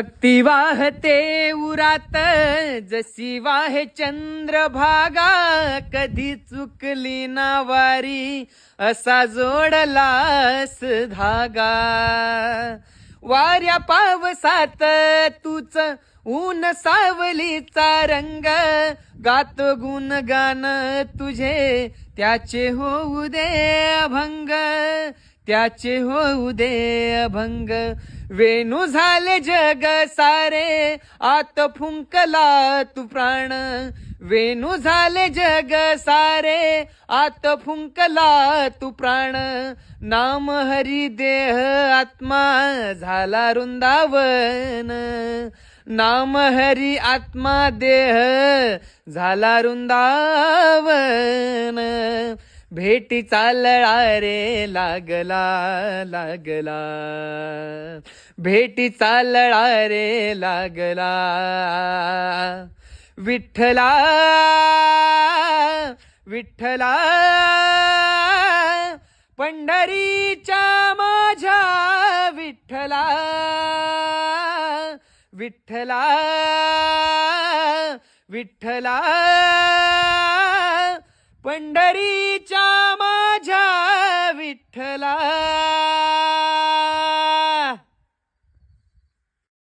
भक्ती वाहते उरात जशी वाहे चंद्रभागा, कधी चुकली ना वारी असा जोडलास धागा. वाऱ्या पावसात तूच ऊन सावलीचा रंग, गात गुणगान तुझे त्याचे होऊ दे अभंग, त्याचे होऊ दे अभंग. वेणू झाले जग सारे आत फुंकला तू प्राण, वेणू झाले जग सारे आत फुंकला तू प्राण. नाम हरी देह आत्मा झाला वृंदावन, नाम हरी आत्मा देह झाला वृंदावन. भेटीचा लळा रे लागला लागला, भेटीचा लळा रे लागला. विठ्ठला विठ्ठला पंढरीच्या माझ्या विठ्ठला, विठ्ठला विठ्ठला पंढरीच्या माझ्या विठ्ठला.